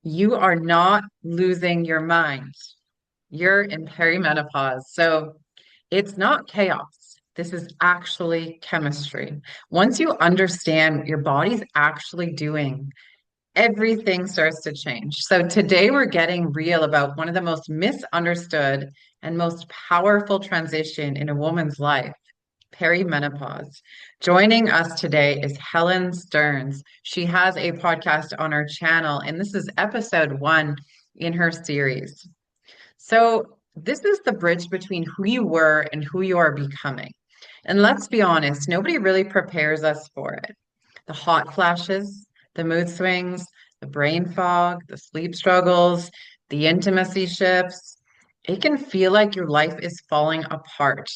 You are not losing your mind. You're in perimenopause. So it's not chaos. This is actually chemistry. Once you understand what your body's actually doing, everything starts to change. So today we're getting real about one of the most misunderstood and most powerful transition in a woman's life, perimenopause. Joining us today is Helen Stearns. She has a podcast on her channel, and this is episode one in her series. So, this is the bridge between who you were and who you are becoming. And let's be honest, nobody really prepares us for it. The hot flashes, the mood swings, the brain fog, the sleep struggles, the intimacy shifts. It can feel like your life is falling apart,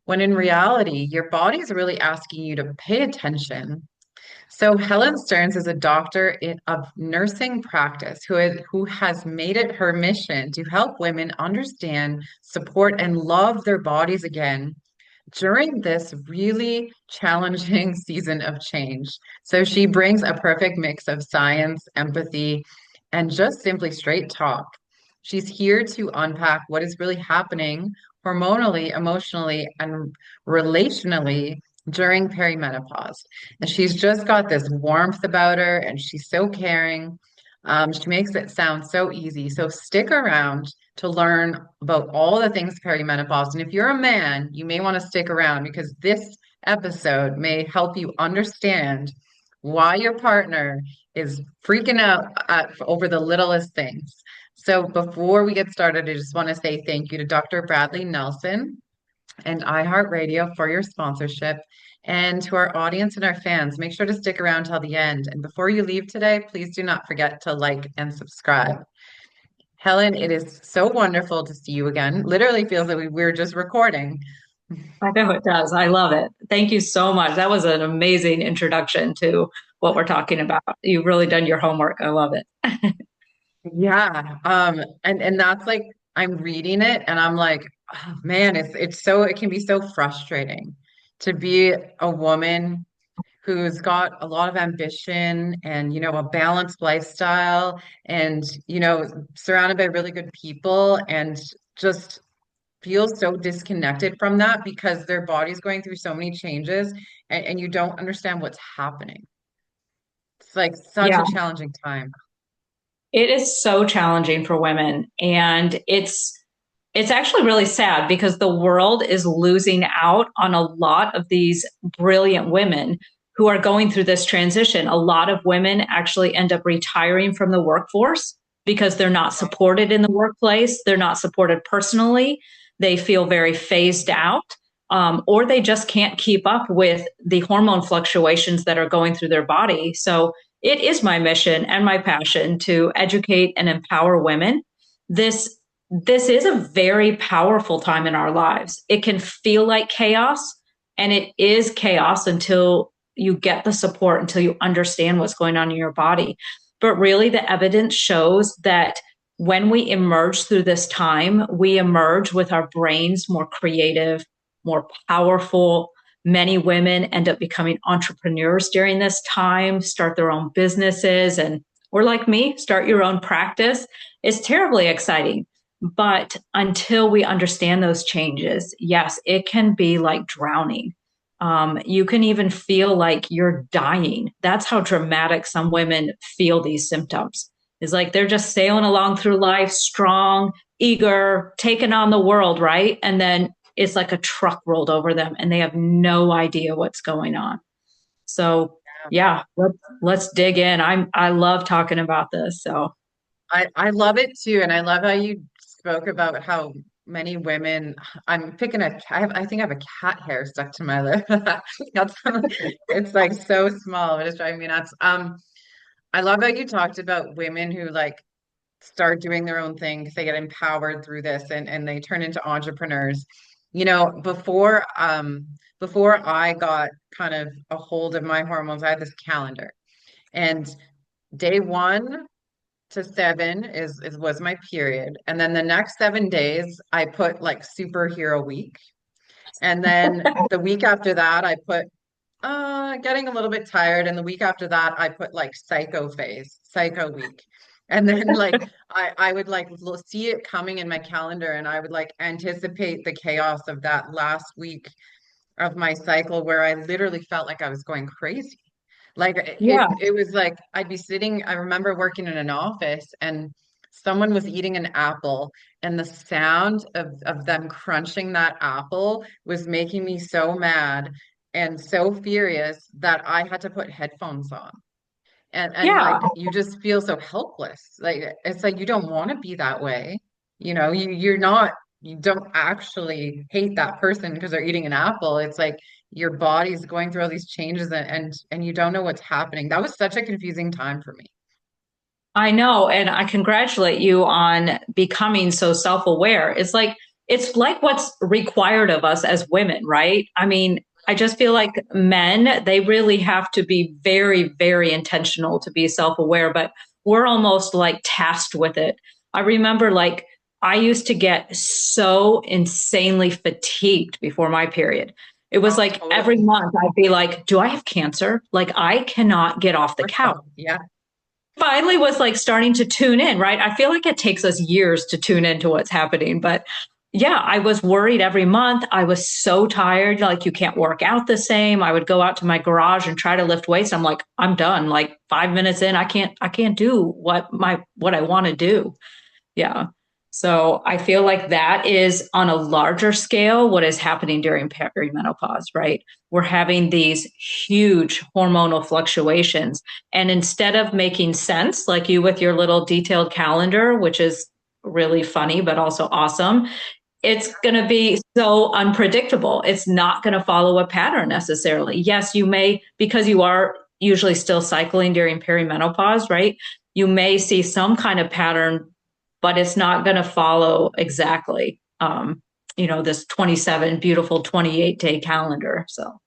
when in reality, your body is really asking you to pay attention. So Helen Stearns is a doctor of nursing practice who has made it her mission to help women understand, support, and love their bodies again during this really challenging season of change. So she brings a perfect mix of science, empathy, and just simply straight talk. She's here to unpack what is really happening hormonally, emotionally, and relationally during perimenopause. And she's just got this warmth about her, and she's so caring. She makes it sound so easy. So stick around to learn about all the things perimenopause. And if you're a man, you may want to stick around because this episode may help you understand why your partner is freaking out over the littlest things. So before we get started, I just want to say thank you to Dr. Bradley Nelson and iHeartRadio for your sponsorship. And to our audience and our fans, make sure to stick around till the end. And before you leave today, please do not forget to like and subscribe. Helen, it is so wonderful to see you again. Literally feels like we were just recording. I know it does. I love it. Thank you so much. That was an amazing introduction to what we're talking about. You've really done your homework. I love it. Yeah. And that's like I'm reading it and I'm like, oh, man, it's so it can be so frustrating to be a woman who's got a lot of ambition and a balanced lifestyle and surrounded by really good people and just feels so disconnected from that because their body's going through so many changes and you don't understand what's happening. It's like such Yeah, a challenging time. it is so challenging for women. And it's actually really sad because the world is losing out on a lot of these brilliant women who are going through this transition. A lot of women actually end up retiring from the workforce because they're not supported in the workplace. They're not supported personally. They feel very phased out, or they just can't keep up with the hormone fluctuations that are going through their body. So it is my mission and my passion to educate and empower women. This is a very powerful time in our lives. It can feel like chaos, and it is chaos until you get the support, until you understand what's going on in your body. But really, the evidence shows that when we emerge through this time, we emerge with our brains more creative, more powerful. Many women end up becoming entrepreneurs during this time, start their own businesses, and or like me, start your own practice. It's terribly exciting. But until we understand those changes, yes, it can be like drowning. You can even feel like you're dying. That's how dramatic some women feel these symptoms. It's like they're just sailing along through life, strong, eager, taking on the world, right? And then it's like a truck rolled over them and they have no idea what's going on. So yeah, let's dig in. I love talking about this. So I love it too, and I love how you spoke about how many women. I'm picking a. I think I have a cat hair stuck to my lip. That's, it's like so small, but it's driving me nuts. I love how you talked about women who like start doing their own thing because they get empowered through this and they turn into entrepreneurs. Before I got kind of a hold of my hormones, I had this calendar, and day one to seven is was my period. And then the next 7 days, I put like superhero week. And then the week after that, I put getting a little bit tired. And the week after that, I put like psycho phase, psycho week. And then like I would like see it coming in my calendar and I would like anticipate the chaos of that last week of my cycle where I literally felt like I was going crazy. Like Yeah. it was like I'd be sitting, I remember working in an office and someone was eating an apple and the sound of them crunching that apple was making me so mad and so furious that I had to put headphones on. And Yeah. like you just feel so helpless. Like it's like you don't want to be that way. You know, you're not, you don't actually hate that person because they're eating an apple. It's like your body's going through all these changes and you don't know what's happening. That was such a confusing time for me. I know, and I congratulate you on becoming so self-aware. It's like what's required of us as women, right? I mean, I just feel like men, they really have to be very, very intentional to be self-aware, but we're almost like tasked with it. I remember like I used to get so insanely fatigued before my period. It was Oh, like every totally. month I'd be like, do I have cancer? Like I cannot get off the Or couch. so. Yeah. Finally was like starting to tune in, right? I feel like it takes us years to tune into what's happening, but yeah, I was worried every month. I was so tired. Like you can't work out the same. I would go out to my garage and try to lift weights. I'm like, I'm done. Like 5 minutes in, I can't do what I want to do. Yeah. So I feel like that is on a larger scale what is happening during perimenopause, right? We're having these huge hormonal fluctuations. And instead of making sense, like you with your little detailed calendar, which is really funny, but also awesome, it's going to be so unpredictable. It's not going to follow a pattern necessarily. Yes, you may, because you are usually still cycling during perimenopause, right? You may see some kind of pattern, but it's not going to follow exactly, this 27 beautiful 28-day calendar. So,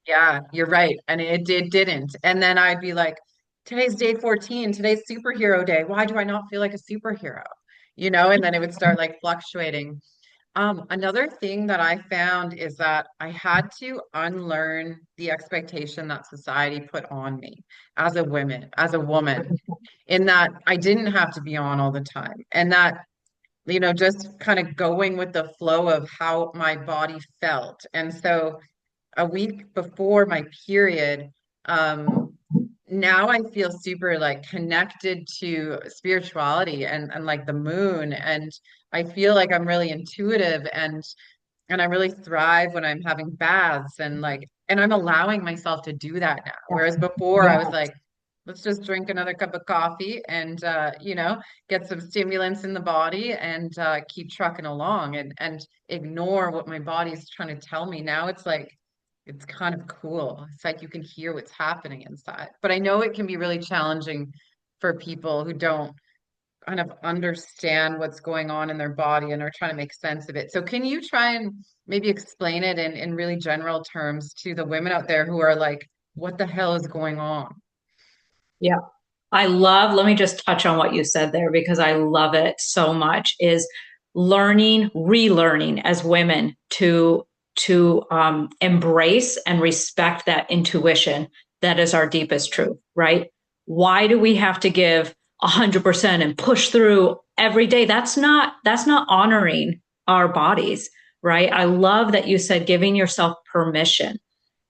Yeah, you're right. And it didn't. And then I'd be like, today's day 14, today's superhero day. Why do I not feel like a superhero? You know, and then it would start like fluctuating. Another thing that I found is that I had to unlearn the expectation that society put on me as a woman, in that I didn't have to be on all the time. And that, just kind of going with the flow of how my body felt. And so a week before my period, um, now I feel super like connected to spirituality and like the moon. And I feel like I'm really intuitive and I really thrive when I'm having baths and I'm allowing myself to do that now. Whereas before I was yeah. like, let's just drink another cup of coffee and get some stimulants in the body and keep trucking along and ignore what my body's trying to tell me. Now it's like it's kind of cool. It's like you can hear what's happening inside. But I know it can be really challenging for people who don't kind of understand what's going on in their body and are trying to make sense of it. So can you try and maybe explain it in really general terms to the women out there who are like, what the hell is going on? Yeah. Let me just touch on what you said there because I love it so much is relearning as women to embrace and respect that intuition that is our deepest truth, right? Why do we have to give 100% and push through every day? That's not honoring our bodies, right? I love that you said giving yourself permission.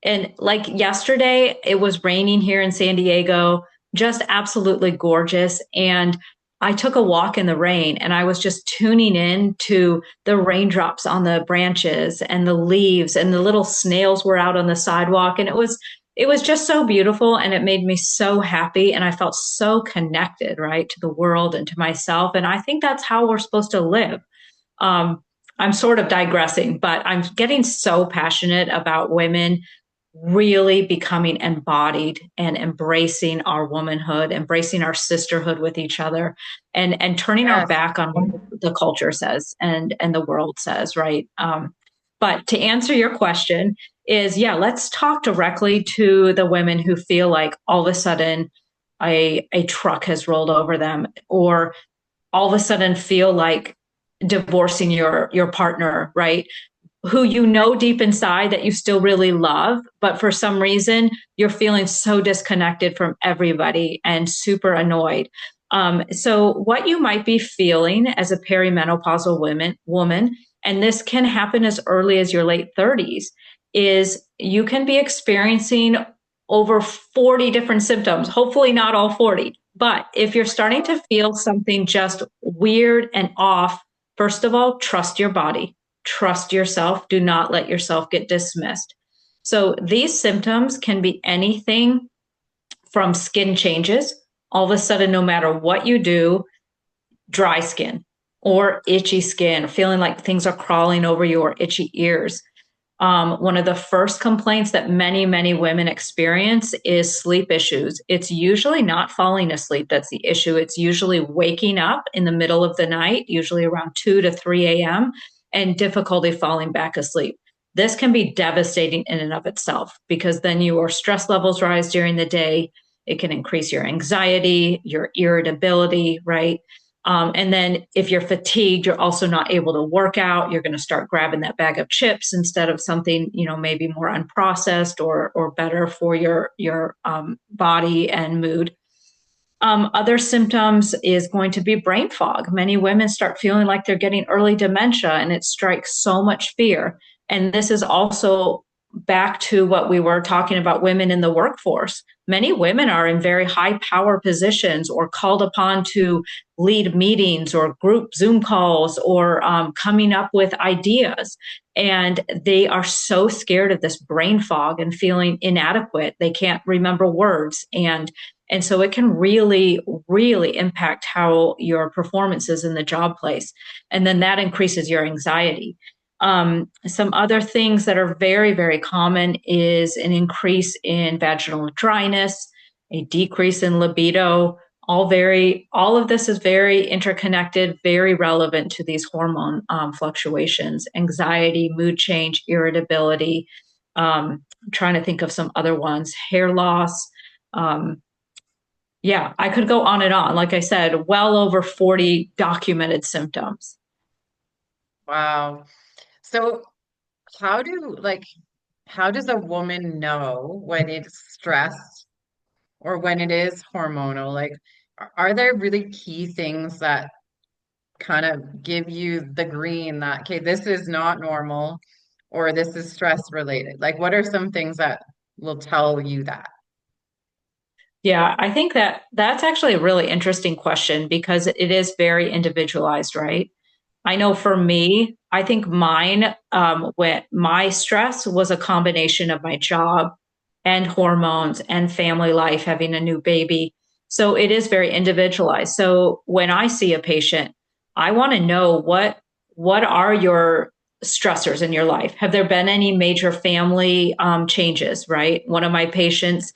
And like yesterday, it was raining here in San Diego, just absolutely gorgeous. And I took a walk in the rain and I was just tuning in to the raindrops on the branches and the leaves and the little snails were out on the sidewalk. And it was just so beautiful and it made me so happy. And I felt so connected, right, to the world and to myself. And I think that's how we're supposed to live. Um, I'm sort of digressing, but I'm getting so passionate about women really becoming embodied and embracing our womanhood, embracing our sisterhood with each other, and turning our Yes. back on what the culture says and the world says, right? But to answer your question is, yeah, let's talk directly to the women who feel like all of a sudden a truck has rolled over them, or all of a sudden feel like divorcing your partner, right? Who you know deep inside that you still really love, but for some reason you're feeling so disconnected from everybody and super annoyed. So what you might be feeling as a perimenopausal woman, and this can happen as early as your late 30s, is you can be experiencing over 40 different symptoms, hopefully not all 40. But if you're starting to feel something just weird and off, first of all, trust your body, trust yourself. Do not let yourself get dismissed. So these symptoms can be anything from skin changes. All of a sudden, no matter what you do, dry skin or itchy skin, feeling like things are crawling over you or itchy ears. One of the first complaints that many, many women experience is sleep issues. It's usually not falling asleep that's the issue. It's usually waking up in the middle of the night, usually around 2 to 3 a.m., and difficulty falling back asleep. This can be devastating in and of itself because then your stress levels rise during the day. It can increase your anxiety, your irritability, right? And then if you're fatigued, you're also not able to work out. You're going to start grabbing that bag of chips instead of something, maybe more unprocessed or better for your body and mood. Other symptoms is going to be brain fog. Many women start feeling like they're getting early dementia, and it strikes so much fear. And this is also back to what we were talking about women in the workforce. Many women are in very high power positions or called upon to lead meetings or group Zoom calls or coming up with ideas. And they are so scared of this brain fog and feeling inadequate. They can't remember words. And so it can really, really impact how your performance is in the job place. And then that increases your anxiety. Some other things that are very, very common is an increase in vaginal dryness, a decrease in libido. All of this is very interconnected, very relevant to these hormone fluctuations, anxiety, mood change, irritability. I'm trying to think of some other ones, hair loss. Um, yeah, I could go on and on. Like I said, well over 40 documented symptoms. Wow. So how do like how does a woman know when it's stress or when it is hormonal? Like, are there really key things that kind of give you the green that, okay, this is not normal or this is stress related? Like, what are some things that will tell you that? Yeah, I think that that's actually a really interesting question because it is very individualized, right? I know for me, I think mine, when my stress was a combination of my job and hormones and family life, having a new baby. So it is very individualized. So when I see a patient, I want to know what are your stressors in your life? Have there been any major family changes? Right. One of my patients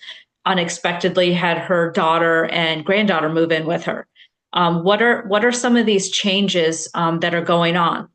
unexpectedly had her daughter and granddaughter move in with her. What are some of these changes that are going on?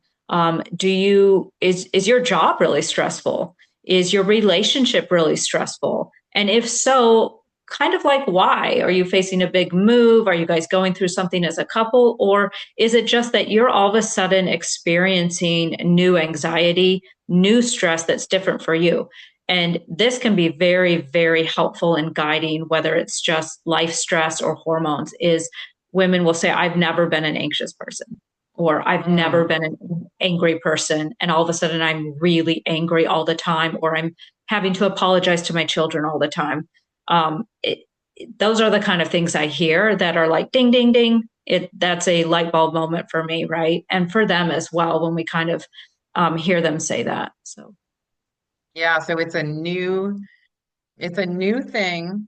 Is your job really stressful? Is your relationship really stressful? And if so, kind of like why? Are you facing a big move? Are you guys going through something as a couple? Or is it just that you're all of a sudden experiencing new anxiety, new stress that's different for you? And this can be very, very helpful in guiding whether it's just life stress or hormones. Is women will say, I've never been an anxious person, or I've never Mm, been an angry person. And all of a sudden I'm really angry all the time, or I'm having to apologize to my children all the time. Um, it, those are the kind of things I hear that are like ding, ding, ding. That's a light bulb moment for me, right? And for them as well when we kind of hear them say that. So yeah, so it's a new thing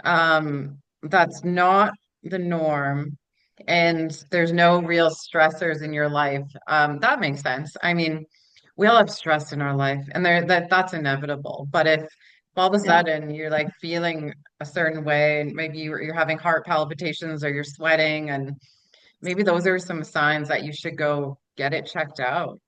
that's not the norm, and there's no real stressors in your life. That makes sense. I mean, we all have stress in our life, and that's inevitable. But if all of a yeah. sudden you're like feeling a certain way, and maybe you're having heart palpitations or you're sweating, and maybe those are some signs that you should go get it checked out.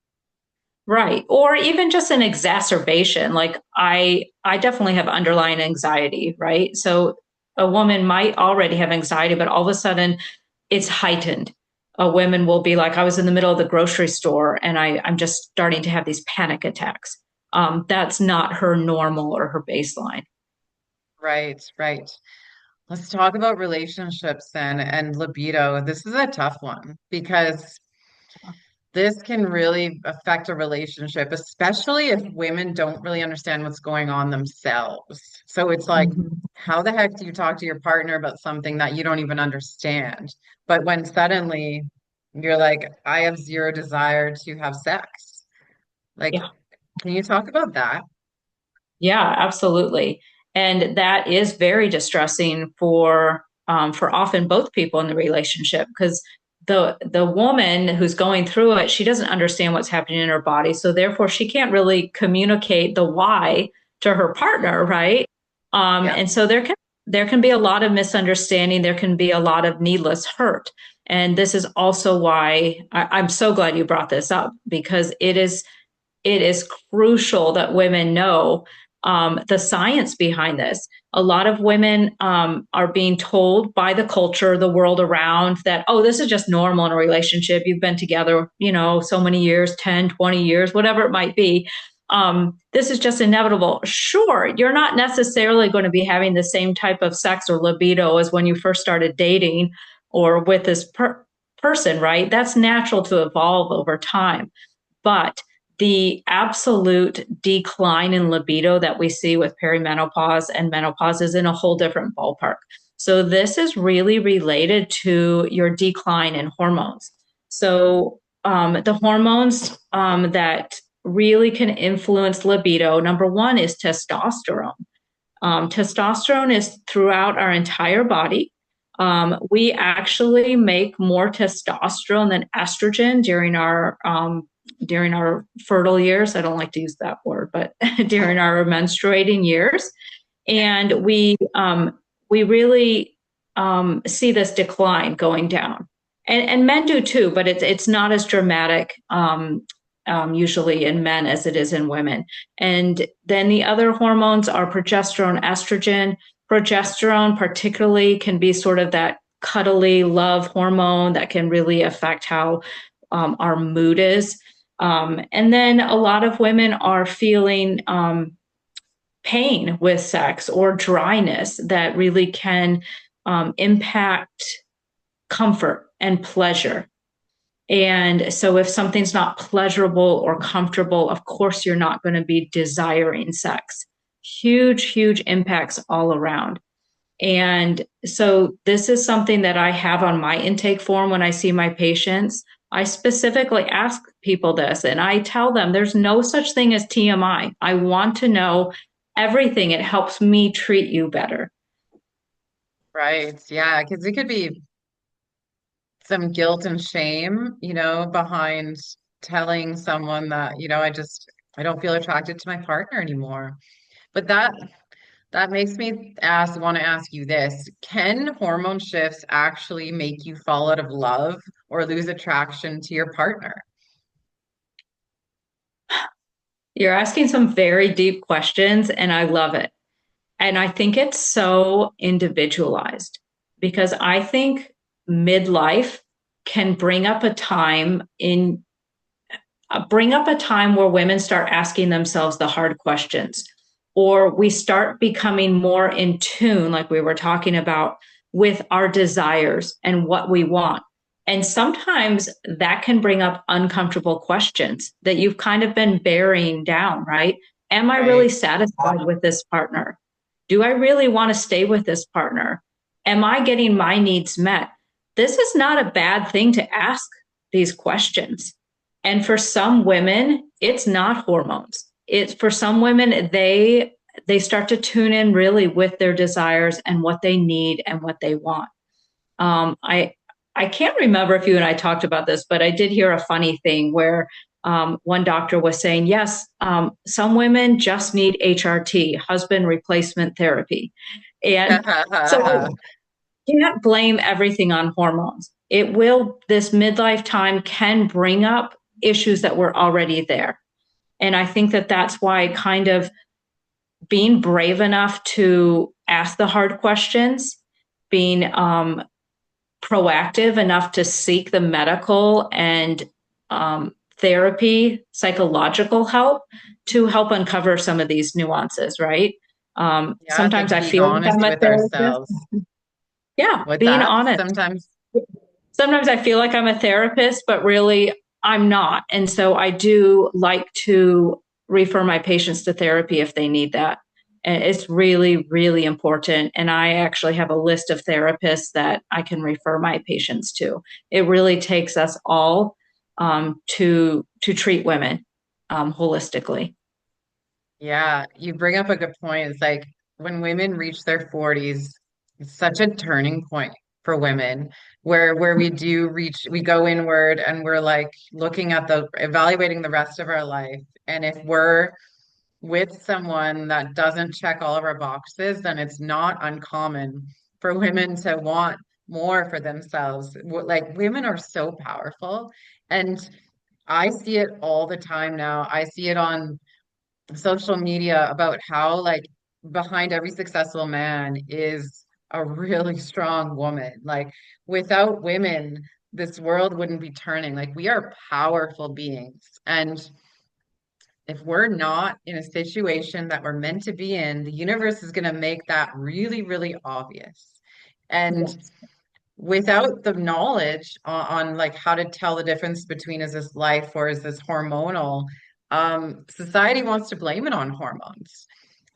Right. Or even just an exacerbation. Like I definitely have underlying anxiety, right? So a woman might already have anxiety, but all of a sudden it's heightened. A woman will be like, I was in the middle of the grocery store and I'm just starting to have these panic attacks. That's not her normal or her baseline. Right, right. Let's talk about relationships then and libido. This is a tough one because this can really affect a relationship, especially if women don't really understand what's going on themselves. So it's like, Mhm. how the heck do you talk to your partner about something that you don't even understand? But when suddenly you're like, I have zero desire to have sex. Like, Yeah. can you talk about that? Yeah, absolutely. And that is very distressing for often both people in the relationship because the woman who's going through it, she doesn't understand what's happening in her body. So therefore she can't really communicate the why to her partner, right? Yeah. And so there can be a lot of misunderstanding, there can be a lot of needless hurt. And this is also why I'm so glad you brought this up because it is crucial that women know the science behind this. A lot of women are being told by the culture, the world around, that, oh, this is just normal in a relationship. You've been together, so many years, 10, 20 years, whatever it might be. This is just inevitable. Sure, you're not necessarily going to be having the same type of sex or libido as when you first started dating or with this person, right? That's natural to evolve over time. But the absolute decline in libido that we see with perimenopause and menopause is in a whole different ballpark. So this is really related to your decline in hormones. So the hormones that really can influence libido, number one is testosterone. Testosterone is throughout our entire body. We actually make more testosterone than estrogen during our fertile years. I don't like to use that word, but during our menstruating years, and we really see this decline going down, and men do too, but it's not as dramatic. Usually in men as it is in women. And then the other hormones are progesterone, estrogen. Progesterone, particularly, can be sort of that cuddly love hormone that can really affect how our mood is. And then a lot of women are feeling pain with sex or dryness that really can impact comfort and pleasure. And so, if something's not pleasurable or comfortable, of course, you're not going to be desiring sex. Huge, huge impacts all around. And so, this is something that I have on my intake form when I see my patients. I specifically ask people this and I tell them there's no such thing as TMI. I want to know everything. It helps me treat you better. Right. Yeah. Because it could be some guilt and shame, behind telling someone that, I don't feel attracted to my partner anymore. But that makes me want to ask you this. Can hormone shifts actually make you fall out of love or lose attraction to your partner? You're asking some very deep questions, and I love it. And I think it's so individualized because I think midlife can bring up a time where women start asking themselves the hard questions, or we start becoming more in tune, like we were talking about, with our desires and what we want. And sometimes that can bring up uncomfortable questions that you've kind of been burying down, right? Am I really Right. satisfied with this partner? Do I really want to stay with this partner? Am I getting my needs met? This is not a bad thing to ask these questions. And for some women, it's not hormones. It's for some women, they start to tune in really with their desires and what they need and what they want. I can't remember if you and I talked about this, but I did hear a funny thing where one doctor was saying, yes, some women just need HRT, husband replacement therapy. And so you can't blame everything on hormones. This midlife time can bring up issues that were already there. And I think that that's why kind of being brave enough to ask the hard questions, being proactive enough to seek the medical and therapy, psychological help to help uncover some of these nuances, right? Yeah, it's Sometimes like I being feel like I'm honest a with therapist. ourselves. Yeah, What's being that? honest. Sometimes, Sometimes I feel like I'm a therapist, but really I'm not. And so I do like to refer my patients to therapy if they need that. And it's really, really important. And I actually have a list of therapists that I can refer my patients to. It really takes us all to treat women holistically. yeah, you bring up a good point. It's like when women reach their 40s, it's such a turning point for women where we do reach, we go inward and we're like looking at the evaluating the rest of our life. And if we're with someone that doesn't check all of our boxes, then it's not uncommon for women to want more for themselves. Like women are so powerful. And I see it all the time now. I see it on social media about how like behind every successful man is a really strong woman. Like without women, this world wouldn't be turning. Like we are powerful beings. And if we're not in a situation that we're meant to be in, the universe is going to make that really, really obvious. And Yes. without the knowledge on like how to tell the difference between is this life or is this hormonal, society wants to blame it on hormones.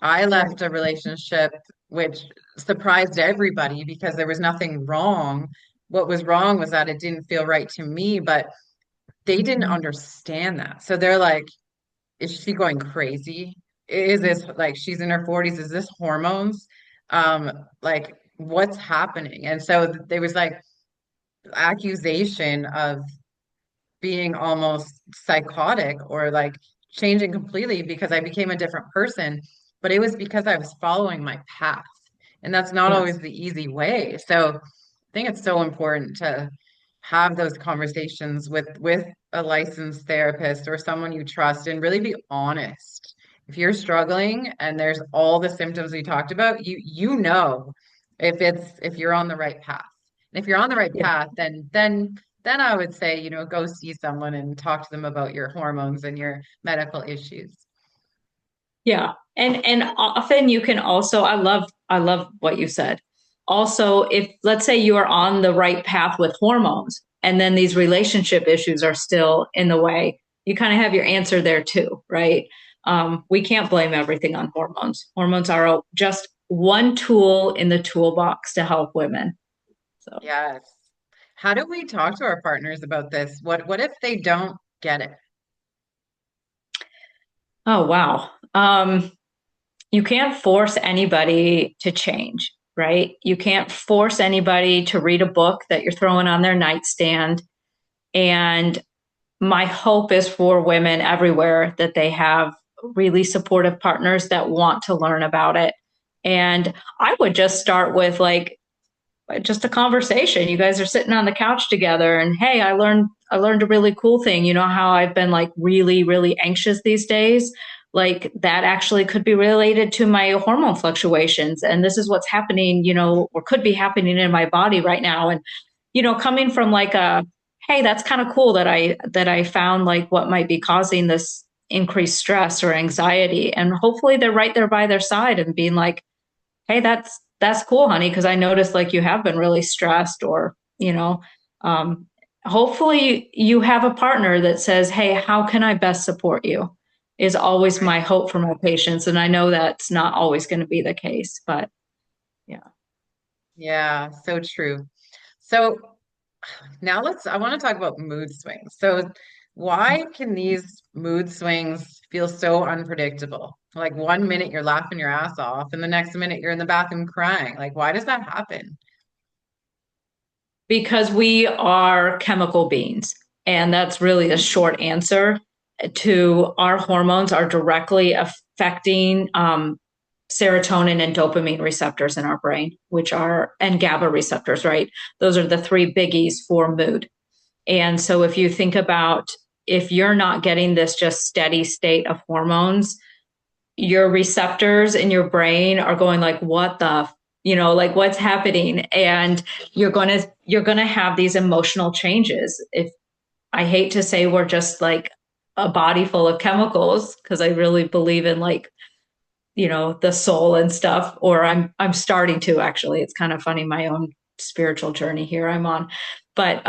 I Right. left a relationship which surprised everybody because there was nothing wrong. What was wrong was that it didn't feel right to me, but they didn't Mhm. understand that. So they're like, is she going crazy? Is this like she's in her 40s? Is this hormones? Like what's happening? And so there was like accusation of being almost psychotic or like changing completely because I became a different person. But it was because I was following my path. And that's not always Yes. the easy way. So I think it's so important to have those conversations with a licensed therapist or someone you trust and really be honest. If you're struggling and there's all the symptoms we talked about, you know if you're on the right path. And if you're on the right Yeah. path, then I would say, go see someone and talk to them about your hormones and your medical issues. Yeah. And often you can also I love what you said. Also, if let's say you are on the right path with hormones and then these relationship issues are still in the way, you kind of have your answer there too, right? We can't blame everything on hormones. Hormones are just one tool in the toolbox to help women. So, Yes. How do we talk to our partners about this? What if they don't get it? oh wow. You can't force anybody to change, right? You can't force anybody to read a book that you're throwing on their nightstand. And my hope is for women everywhere that they have really supportive partners that want to learn about it. And I would just start with like just a conversation. You guys are sitting on the couch together and hey, I learned a really cool thing. You know how I've been like really really anxious these days? Like that actually could be related to my hormone fluctuations and this is what's happening, or could be happening in my body right now and coming from like a hey, that's kind of cool that I found like what might be causing this increased stress or anxiety and hopefully they're right there by their side and being like hey, that's cool, honey, because I noticed like you have been really stressed or, um, hopefully you have a partner that says, hey, how can I best support you? Is always Right. my hope for my patients. And I know that's not always going to be the case, but yeah. Yeah, so true. So now I want to talk about mood swings. So why can these mood swings feel so unpredictable? Like one minute you're laughing your ass off and the next minute you're in the bathroom crying. Like why does that happen? Because we are chemical beings. And that's really a short answer to our hormones are directly affecting serotonin and dopamine receptors in our brain, and GABA receptors, right? Those are the three biggies for mood. And so if you think about if you're not getting this just steady state of hormones, your receptors in your brain are going like, what the, like what's happening? And you're going to have these emotional changes. If I hate to say we're just like a body full of chemicals, because I really believe in like, the soul and stuff, or I'm starting to actually. It's kind of funny. My own spiritual journey here I'm on. But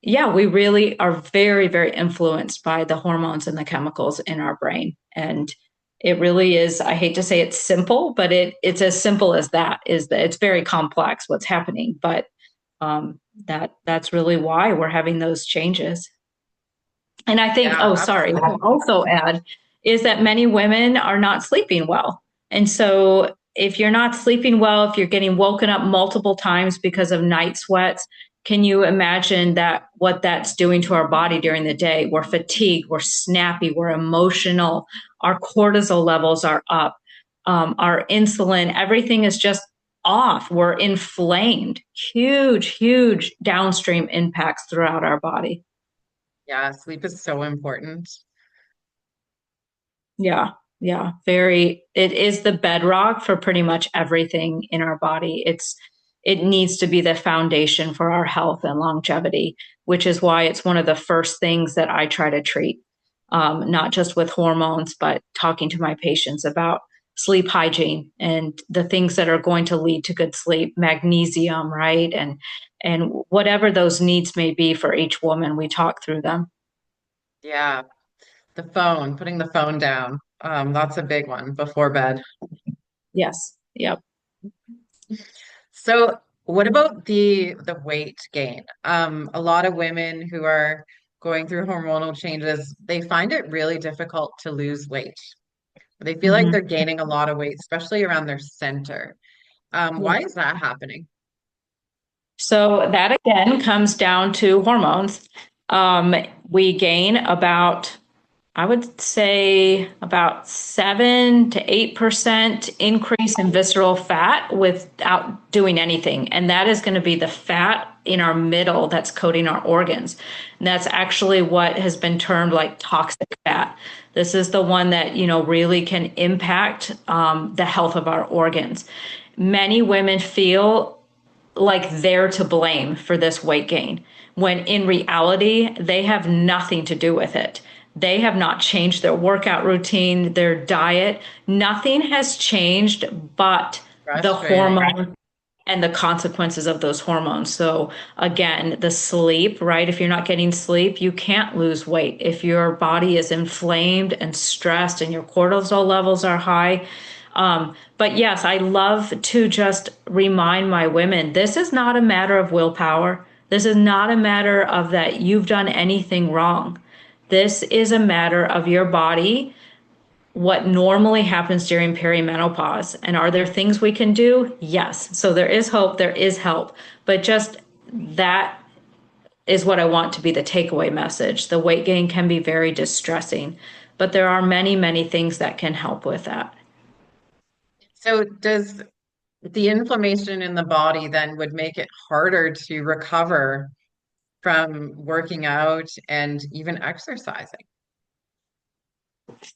yeah, we really are very, very influenced by the hormones and the chemicals in our brain. And it really is, I hate to say it's simple, but it's as simple as that, is that it's very complex what's happening. But that's really why we're having those changes. And I think, Yeah, oh, sorry, absolutely. I'll also add is that many women are not sleeping well. And so if you're not sleeping well, if you're getting woken up multiple times because of night sweats, can you imagine that what that's doing to our body during the day? We're fatigued, we're snappy, we're emotional, our cortisol levels are up, our insulin, everything is just off. We're inflamed. Huge, huge downstream impacts throughout our body. Yeah, sleep is so important. Yeah, yeah, very. It is the bedrock for pretty much everything in our body. It needs to be the foundation for our health and longevity, which is why it's one of the first things that I try to treat, not just with hormones, but talking to my patients about sleep hygiene and the things that are going to lead to good sleep, magnesium, right? And whatever those needs may be for each woman, we talk through them. Yeah, the phone, putting the phone down. That's a big one before bed. Yes. Yep. So, what about the weight gain? A lot of women who are going through hormonal changes, they find it really difficult to lose weight. They feel like Mhm. they're gaining a lot of weight, especially around their center. Yeah. Why is that happening? So that again comes down to hormones. We gain about, I would say, about 7 to 8% increase in visceral fat without doing anything. And that is going to be the fat in our middle that's coating our organs. And that's actually what has been termed like toxic fat. This is the one that, really can impact the health of our organs. Many women feel like they're to blame for this weight gain, when in reality, they have nothing to do with it. They have not changed their workout routine, their diet. Nothing has changed but the Frustrating. hormone and the consequences of those hormones. So again, the sleep, right? If you're not getting sleep, you can't lose weight. If your body is inflamed and stressed and your cortisol levels are high. But yes, I love to just remind my women, this is not a matter of willpower. This is not a matter of that you've done anything wrong. This is a matter of your body, what normally happens during perimenopause. And are there things we can do? Yes. So there is hope, there is help. But just that is what I want to be the takeaway message. The weight gain can be very distressing, but there are many, many things that can help with that. So, does the inflammation in the body then would make it harder to recover from working out and even exercising?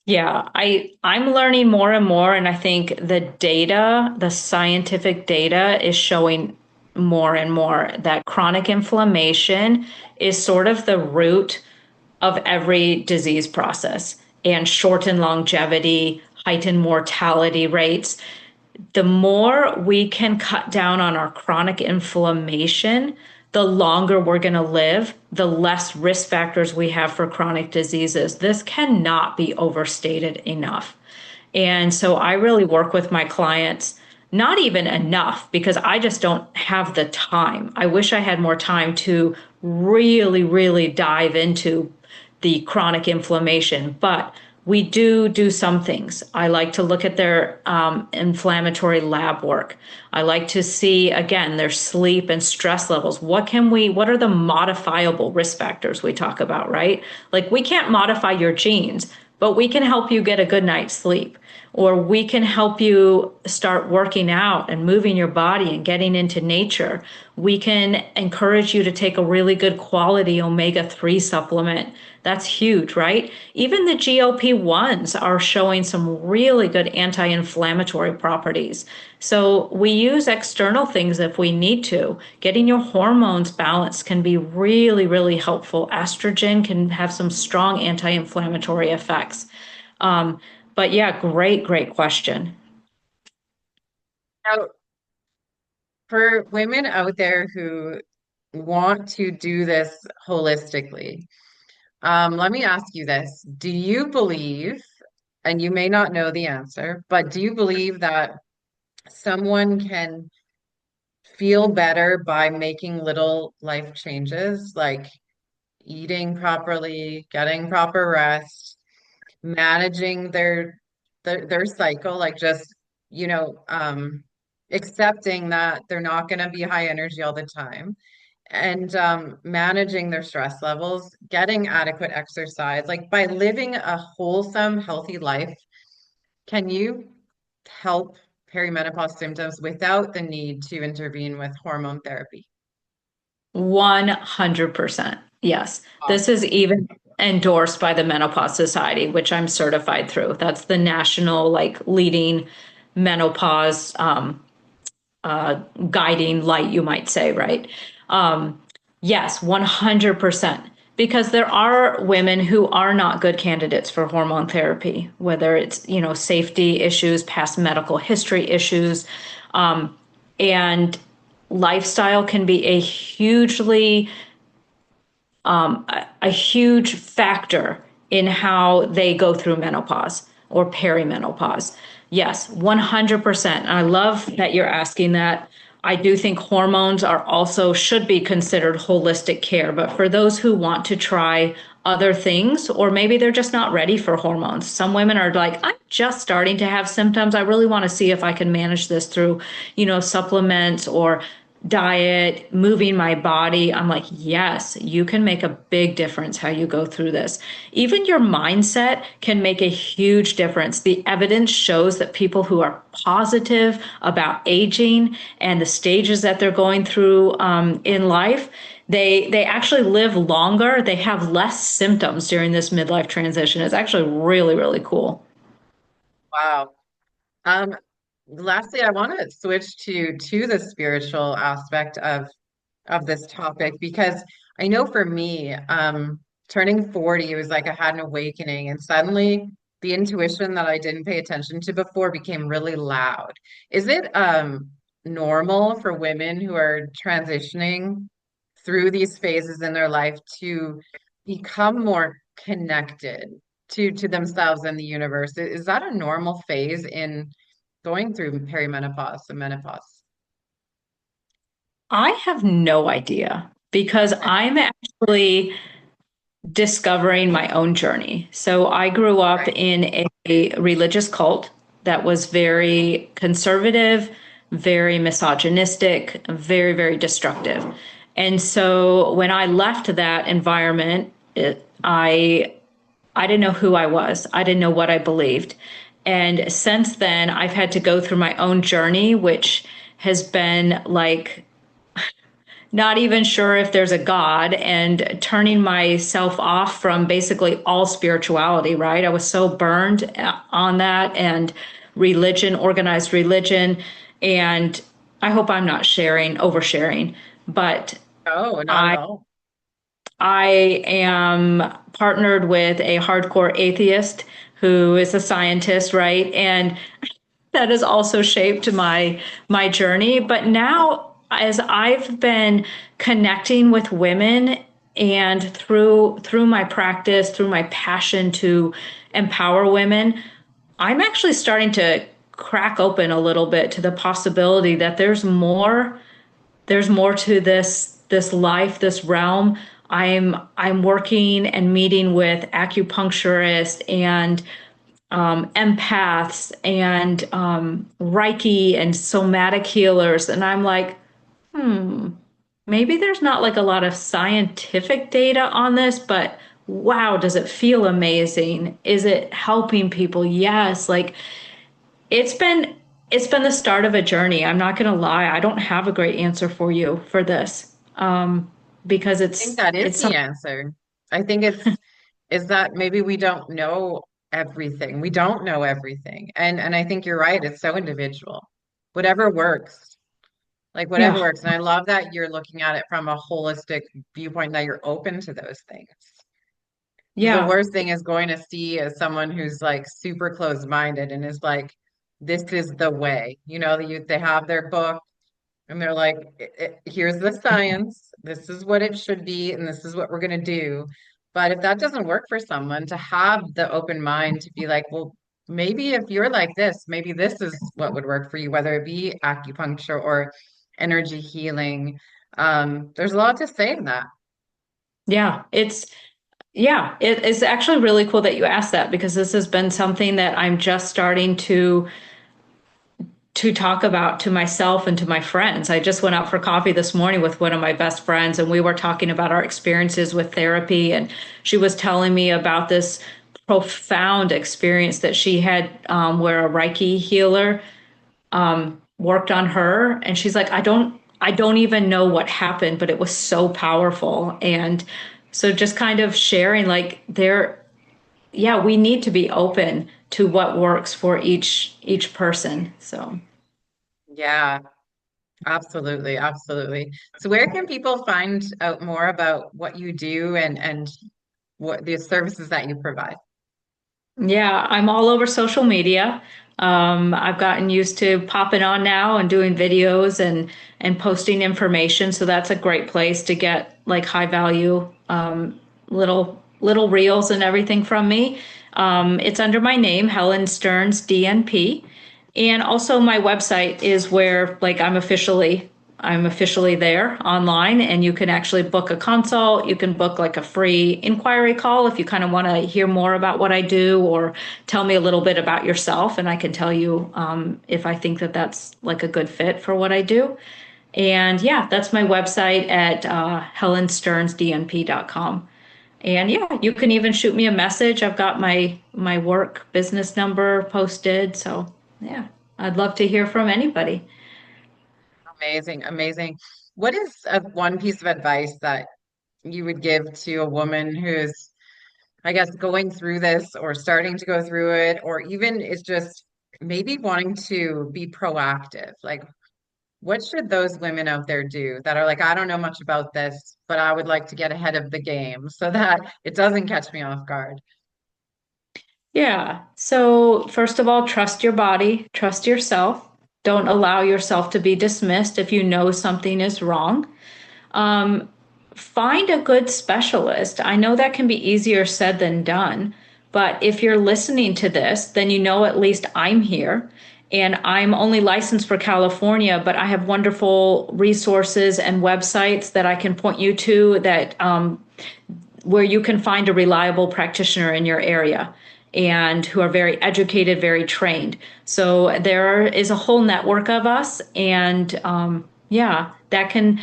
Yeah, I'm learning more and more, and I think the data, the scientific data is showing more and more that chronic inflammation is sort of the root of every disease process and shorten longevity, heighten mortality rates. The more we can cut down on our chronic inflammation, the longer we're going to live, the less risk factors we have for chronic diseases. This cannot be overstated enough. And so I really work with my clients, not even enough because I just don't have the time. I wish I had more time to really, really dive into the chronic inflammation, but we do some things. I like to look at their inflammatory lab work. I like to see again their sleep and stress levels. What are the modifiable risk factors we talk about, right? Like we can't modify your genes, but we can help you get a good night's sleep, or we can help you start working out and moving your body and getting into nature. We can encourage you to take a really good quality omega-3 supplement. That's huge, right? Even the GLP-1s are showing some really good anti-inflammatory properties. So we use external things if we need to. Getting your hormones balanced can be really, really helpful. Estrogen can have some strong anti-inflammatory effects. Um, but yeah, great, great question. Now, For women out there who want to do this holistically, let me ask you this. Do you believe, and you may not know the answer, but do you believe that someone can feel better by making little life changes, like eating properly, getting proper rest, managing their cycle, like just, you know, accepting that they're not going to be high energy all the time, and managing their stress levels, getting adequate exercise, like by living a wholesome, healthy life, can you help perimenopause symptoms without the need to intervene with hormone therapy? 100%. Yes. This Awesome. is even endorsed by the Menopause Society, which I'm certified through. That's the national, like, leading menopause guiding light, you might say, right? Um, yes, 100%. Because there are women who are not good candidates for hormone therapy, whether it's, safety issues, past medical history issues, um, and lifestyle can be a huge factor in how they go through menopause or perimenopause. Yes, 100%. I love that you're asking that. I do think hormones are also should be considered holistic care, but for those who want to try other things, or maybe they're just not ready for hormones. Some women are like, I'm just starting to have symptoms. I really want to see if I can manage this through, supplements or diet, moving my body. I'm like, yes, you can make a big difference how you go through this. Even your mindset can make a huge difference. The evidence shows that people who are positive about aging and the stages that they're going through in life, they actually live longer. They have less symptoms during this midlife transition. It's actually really, really cool. Wow. Um, Lastly, I want to switch to the spiritual aspect of this topic because I know for me, turning 40, it was like I had an awakening, and suddenly the intuition that I didn't pay attention to before became really loud. Is it normal for women who are transitioning through these phases in their life to become more connected to themselves and the universe? Is that a normal phase in going through perimenopause and menopause? I have no idea because I'm actually discovering my own journey. So I grew up Right. in a religious cult that was very conservative, very misogynistic, very, very destructive. And so when I left that environment, I didn't know who I was. I didn't know what I believed. And since then, I've had to go through my own journey, which has been like not even sure if there's a God and turning myself off from basically all spirituality, right? I was so burned on that and religion, organized religion. And I hope I'm not oversharing, but Oh, not at I all. I am partnered with a hardcore atheist who is a scientist, right? And that has also shaped my journey. But now, as I've been connecting with women and through my practice, through my passion to empower women, I'm actually starting to crack open a little bit to the possibility that there's more to this life, this realm. I'm working and meeting with acupuncturists and empaths and Reiki and somatic healers. And I'm like, maybe there's not like a lot of scientific data on this, but wow, does it feel amazing? Is it helping people? Yes. Like it's been it's been the start of a journey. I'm not going to lie. I don't have a great answer for you for this. Because I think that is it's the something. answer. I think it's is that maybe we don't know everything. We don't know everything. And I think you're right. It's so individual. Whatever works. Like whatever Yeah. works. And I love that you're looking at it from a holistic viewpoint, that you're open to those things. Because the Yeah. worst thing is going to see as someone who's like super closed-minded and is like, this is the way. You know, they have their book, And they're like, here's the science. This is what it should be, and this is what we're going to do. But if that doesn't work for someone, to have the open mind to be like, well, maybe if you're like this, maybe this is what would work for you, whether it be acupuncture or energy healing. There's a lot to say in that. Yeah, it's actually really cool that you asked that because this has been something that I'm just starting to talk about to myself and to my friends. I just went out for coffee this morning with one of my best friends, and we were talking about our experiences with therapy. And she was telling me about this profound experience that she had where a Reiki healer worked on her. And she's like, I don't even know what happened, but it was so powerful. And so just kind of sharing like yeah, we need to be open to what works for each person. So Yeah, absolutely, absolutely. So where can people find out more about what you do and what the services that you provide? yeah, I'm all over social media. I've gotten used to popping on now and doing videos and posting information. So that's a great place to get like high value little reels and everything from me. It's under my name, Helen Stearns DNP. And also my website is where like I'm officially there online, and you can actually book a consult. You can book like a free inquiry call if you kind of want to hear more about what I do or tell me a little bit about yourself, and I can tell you if I think that that's like a good fit for what I do. And yeah, that's my website at helenstearnsdnp.com. And yeah, you can even shoot me a message. I've got my work business number posted. So yeah, I'd love to hear from anybody. Amazing, amazing. What is one piece of advice that you would give to a woman who's, I guess, going through this or starting to go through it, or even is just maybe wanting to be proactive? Like, what should those women out there do that are like, I don't know much about this, but I would like to get ahead of the game so that it doesn't catch me off guard? Yeah. So, first of all, trust your body, trust yourself. Don't allow yourself to be dismissed if you know something is wrong. Um, Find a good specialist. I know that can be easier said than done, but if you're listening to this, then you know at least I'm here. And I'm only licensed for California, but I have wonderful resources and websites that I can point you to that where you can find a reliable practitioner in your area and who are very educated, very trained. So there is a whole network of us. And yeah, that can,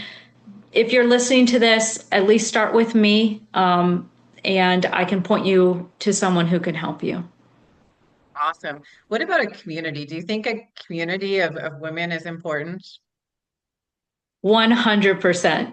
if you're listening to this, at least start with me. And I can point you to someone who can help you. Awesome. What about a community? Do you think a community of women is important? 100%.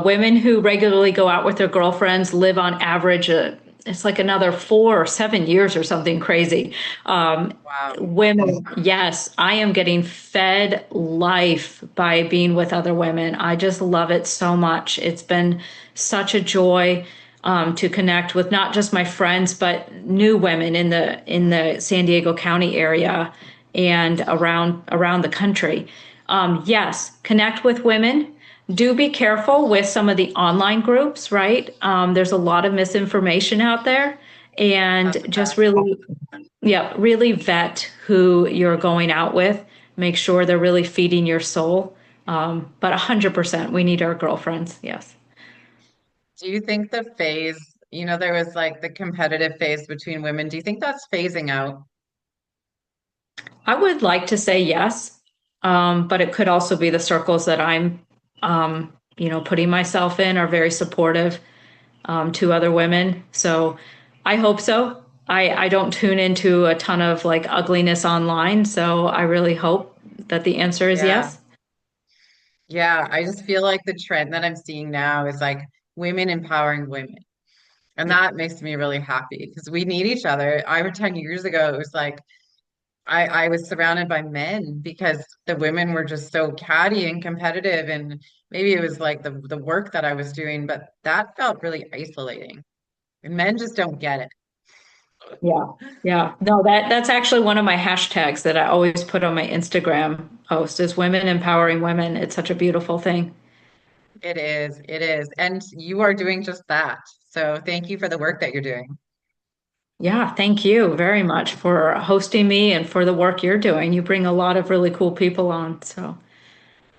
Women who regularly go out with their girlfriends live on average, it's like another 4 or 7 years or something crazy. Wow. Women, yes, I am getting fed life by being with other women. I just love it so much. It's been such a joy to connect with not just my friends, but new women in the San Diego County area and around the country. Yes, connect with women. Do be careful with some of the online groups, right? There's a lot of misinformation out there, and That's a just fact. really, yeah, really vet who you're going out with. Make sure they're really feeding your soul. But 100%, we need our girlfriends. Yes. Do you think the phase, there was like the competitive phase between women. Do you think that's phasing out? I would like to say yes, but it could also be the circles that I'm putting myself in are very supportive to other women. So I hope so. I don't tune into a ton of like ugliness online, so I really hope that the answer is Yeah. yes. Yeah. I just feel like the trend that I'm seeing now is like women empowering women. And Yeah. that makes me really happy because we need each other. I remember 10 years ago, it was like I was surrounded by men because the women were just so catty and competitive. And maybe it was like the work that I was doing, but that felt really isolating. And men just don't get it. Yeah. Yeah. No, that's actually one of my hashtags that I always put on my Instagram post is women empowering women. It's such a beautiful thing. It is, it is. And you are doing just that. So thank you for the work that you're doing. Yeah, thank you very much for hosting me and for the work you're doing. You bring a lot of really cool people on. So,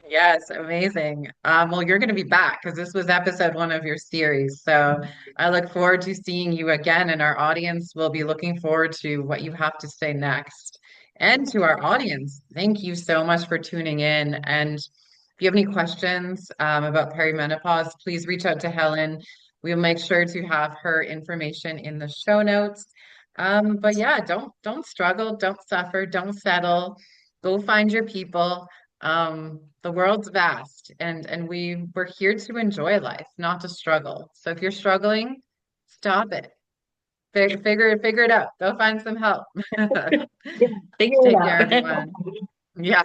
Yes, amazing. Well, you're going to be back because this was episode one of your series. So I look forward to seeing you again, and our audience will be looking forward to what you have to say next. And to our audience, thank you so much for tuning in. And if you have any questions about perimenopause, please reach out to Helen. We'll make sure to have her information in the show notes. But yeah, don't struggle, don't suffer, don't settle. Go find your people. The world's vast and we're here to enjoy life, not to struggle. So if you're struggling, stop it. Figure it out. Go find some help. yeah, figure it Take care, out. everyone. Yeah.